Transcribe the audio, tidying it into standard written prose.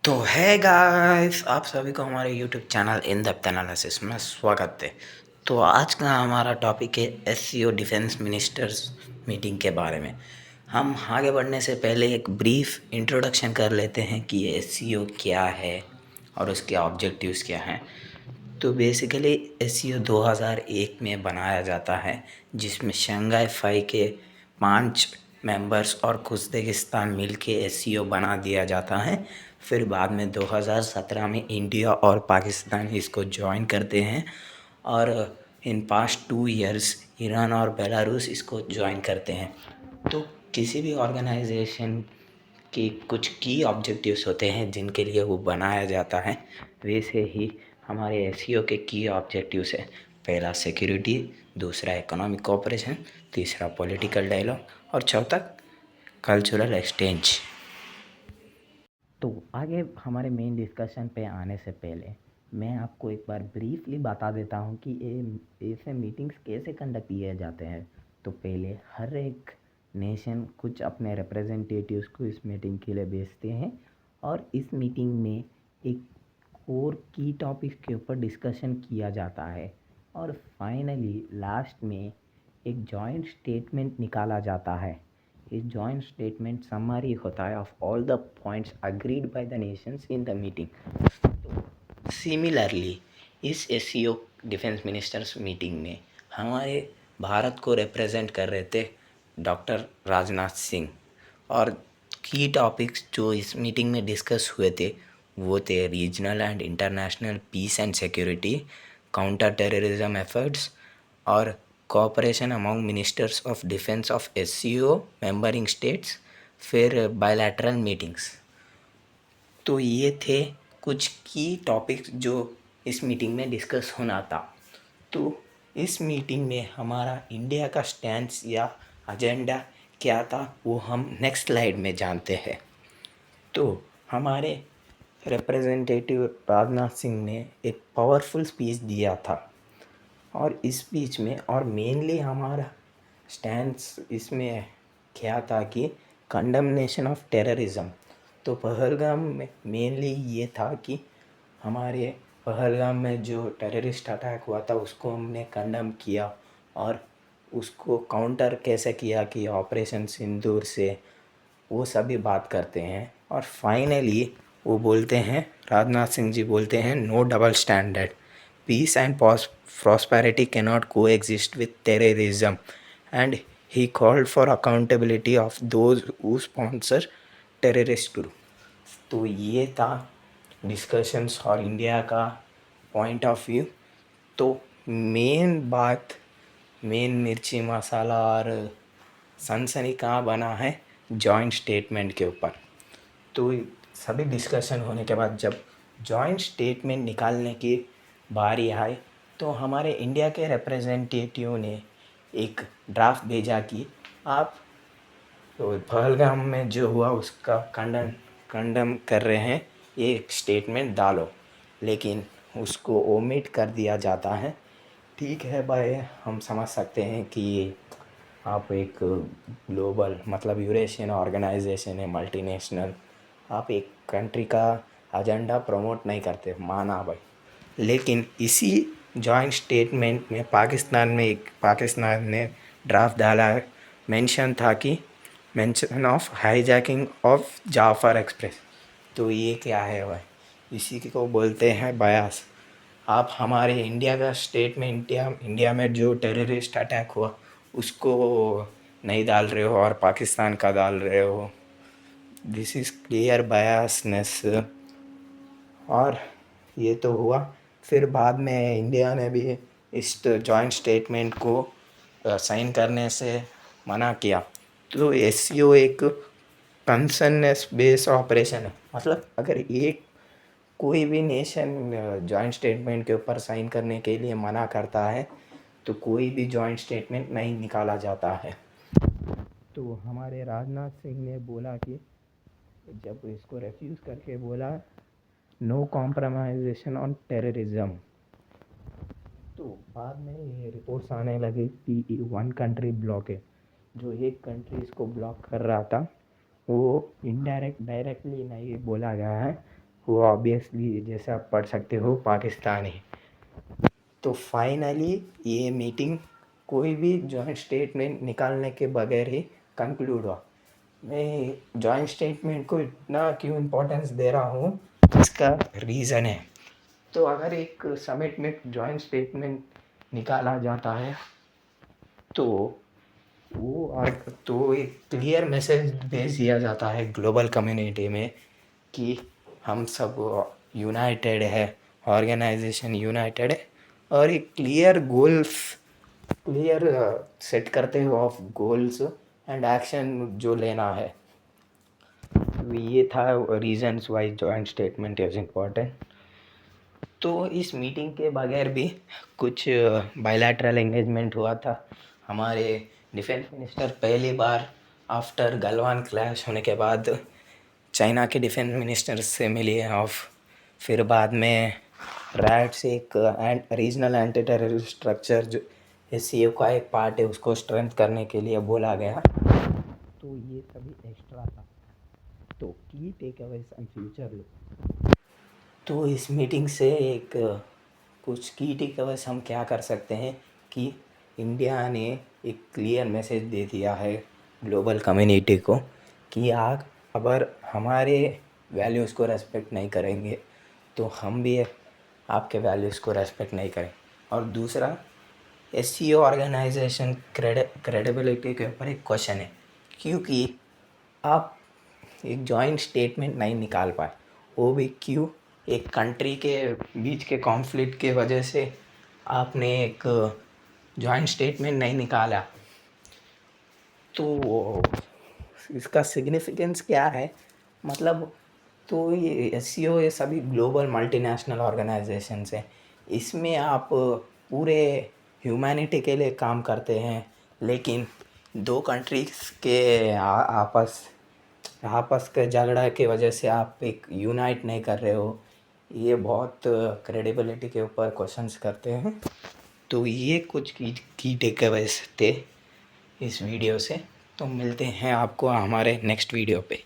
तो है गाइस, आप सभी को हमारे YouTube channel in depth analysis में स्वागत है। तो आज का हमारा टॉपिक है एससीओ डिफेंस मिनिस्टर्स मीटिंग के बारे में। हम आगे बढ़ने से पहले एक ब्रीफ इंट्रोडक्शन कर लेते हैं कि ये एससीओ क्या है और उसके ऑब्जेक्टिव्स क्या हैं। तो बेसिकली एससीओ 2001 में बनाया जाता है, जिसमें शंघाई फाई के 5 मेंबर्स और उज़्बेकिस्तान मिलके एससीओ बना दिया जाता है। फिर बाद में 2017 में इंडिया और पाकिस्तान इसको ज्वाइन करते हैं और इन पास्ट 2 इयर्स ईरान और बेलारूस इसको ज्वाइन करते हैं। तो किसी भी ऑर्गेनाइजेशन कि कुछ की ऑब्जेक्टिव्स होते हैं जिनके लिए वो बनाया जाता है। वैसे ही हमारे एससीओ के की ऑब्जेक्टिव्स है। पहला सिक्योरिटी, दूसरा इकोनॉमिक कोऑपरेशन, तीसरा पॉलिटिकल डायलॉग और चौथा कल्चरल एक्सचेंज। तो आगे हमारे मेन डिस्कशन पे आने से पहले मैं आपको एक बार ब्रीफली बता देता हूँ कि ये ऐसे मीटिंग्स कैसे कंडक्ट किए जाते हैं। तो पहले हर एक नेशन कुछ अपने रिप्रेजेंटेटिव्स को इस मीटिंग के लिए भेजते हैं और इस मीटिंग में एक और की टॉपिक्स के ऊपर डिस्कशन किया जाता है और फाइनली लास्ट में एक जॉइंट स्टेटमेंट निकाला जाता है। इस जॉइंट स्टेटमेंट समरी होता है of all the points agreed by the Nations in the meeting. तो सिमिलरली इस एससीओ डिफेंस मिनिस्टर्स मीटिंग में हमारे भारत को रिप्रेजेंट कर रहे थे डॉक्टर राजनाथ सिंह। और की टॉपिक्स जो इस मीटिंग में डिस्कस हुए थे वो थे regional and international peace and security, counter terrorism efforts और cooperation among ministers of defense of SCO membering states, फिर बायलैटरल मीटिंग्स। तो ये थे कुछ की टॉपिक्स जो इस मीटिंग में डिस्कस होना था। तो इस मीटिंग में हमारा इंडिया का स्टैंड या एजेंडा क्या था वो हम नेक्स्ट स्लाइड में जानते हैं। तो हमारे रिप्रेजेंटेटिव राजनाथ सिंह ने एक पावरफुल स्पीच दिया था और इस स्पीच में और मेनली हमारा स्टैंड्स इसमें क्या था कि कंडमनेशन ऑफ टेररिज्म। तो पहलगाम में मेनली ये था कि हमारे पहलगाम में जो टेररिस्ट अटैक हुआ था उसको हमने कंडम किया और उसको काउंटर कैसे किया कि ऑपरेशन सिंदूर से, वो सभी बात करते हैं। और फाइनली वो बोलते हैं, राजनाथ सिंह जी बोलते हैं, no double standard, peace and prosperity cannot coexist with terrorism, and he called for accountability of those who sponsor terrorist group। तो ये था डिस्कशंस और इंडिया का पॉइंट ऑफ व्यू। तो मेन बात, मेन मिर्ची मसाला और सनसनी कहाँ बना है, जॉइंट स्टेटमेंट के ऊपर। तो सभी डिस्कशन होने के बाद जब जॉइंट स्टेटमेंट निकालने की बारी आई तो हमारे इंडिया के रिप्रेजेंटेटिव ने एक ड्राफ्ट भेजा कि आप तो पहलगाम में जो हुआ उसका कंडम कर रहे हैं, ये एक स्टेटमेंट डालो, लेकिन उसको ओमिट कर दिया जाता है। ठीक है भाई, हम समझ सकते हैं कि आप एक ग्लोबल मतलब यूरेशियन ऑर्गेनाइजेशन है, मल्टीनेशनल, आप एक कंट्री का एजेंडा प्रमोट नहीं करते, माना भाई। लेकिन इसी जॉइंट स्टेटमेंट में पाकिस्तान ने ड्राफ्ट डाला है, मेंशन था कि mention of hijacking of Jaffar express. तो ये क्या है भाई, इसी को बोलते हैं बयास। आप हमारे इंडिया का स्टेटमेंट, इंडिया में जो टेररिस्ट अटैक हुआ उसको नहीं डाल रहे हो और पाकिस्तान का डाल रहे हो। This is clear biasness. और ये तो हुआ, फिर बाद में इंडिया ने भी इस जॉइंट स्टेटमेंट को साइन करने से मना किया। तो एससीओ एक कंसर्नेस बेस ऑपरेशन है, मतलब अगर एक कोई भी नेशन जॉइंट स्टेटमेंट के ऊपर साइन करने के लिए मना करता है तो कोई भी जॉइंट स्टेटमेंट नहीं निकाला जाता है। तो हमारे राजनाथ सिंह ने बोला कि जब इसको रेफ्यूज़ करके बोला नो कॉम्प्रोमाइजेशन ऑन टेररिज्म, तो बाद में ये रिपोर्ट्स आने लगी कि वन कंट्री ब्लॉक है, जो एक कंट्री इसको ब्लॉक कर रहा था वो डायरेक्टली नहीं बोला गया है, वो ऑब्वियसली जैसे आप पढ़ सकते हो पाकिस्तान है। तो फाइनली ये मीटिंग कोई भी जॉइंट स्टेटमेंट निकालने के बगैर ही कंक्लूड हुआ। मैं जॉइंट स्टेटमेंट को इतना क्यों इम्पोर्टेंस दे रहा हूँ, इसका रीज़न है। तो अगर एक समिट में जॉइंट स्टेटमेंट निकाला जाता है तो वो तो एक क्लियर मैसेज भेज दिया जाता है ग्लोबल कम्युनिटी में कि हम सब यूनाइटेड है, ऑर्गेनाइजेशन यूनाइटेड है, और एक क्लियर सेट करते हो ऑफ गोल्स एंड एक्शन जो लेना है। तो ये था reasons Y joint statement is important. तो इस मीटिंग के बगैर भी कुछ बायलैटरल एंगेजमेंट हुआ था। हमारे डिफेंस मिनिस्टर पहली बार आफ्टर गलवान क्लैश होने के बाद चाइना के डिफेंस मिनिस्टर से मिली और फिर बाद में रैट से एक रीजनल एंटी टेररिस्ट स्ट्रक्चर जो एससीओ का एक पार्ट है उसको स्ट्रेंथ करने के लिए बोला गया। तो ये सभी एक्स्ट्रा था। तो key takeaways and future look. तो इस मीटिंग से एक कुछ की टेक अवेज हम क्या कर सकते हैं कि इंडिया ने एक क्लियर मैसेज दे दिया है ग्लोबल कम्युनिटी को कि आप अगर हमारे वैल्यूज़ को रेस्पेक्ट नहीं करेंगे तो हम भी आपके वैल्यूज़ को रेस्पेक्ट नहीं करें। और दूसरा, एससीओ ऑर्गेनाइजेशन क्रेडिबिलिटी के ऊपर एक क्वेश्चन है, क्योंकि आप एक जॉइंट स्टेटमेंट नहीं निकाल पाए, वो भी क्यों? एक कंट्री के बीच के कॉन्फ्लिक्ट के वजह से आपने एक जॉइंट स्टेटमेंट नहीं निकाला। तो इसका सिग्निफिकेंस क्या है, मतलब तो ये एससीओ ये सभी ग्लोबल मल्टीनेशनल ऑर्गेनाइजेशंस हैं, इसमें आप पूरे ह्यूमैनिटी के लिए काम करते हैं, लेकिन दो कंट्रीज़ के आपस के झगड़ा की वजह से आप एक यूनाइट नहीं कर रहे हो। ये बहुत क्रेडिबिलिटी के ऊपर क्वेश्चंस करते हैं। तो ये कुछ की टेकअवेज थे इस वीडियो से। तो मिलते हैं आपको हमारे नेक्स्ट वीडियो पे।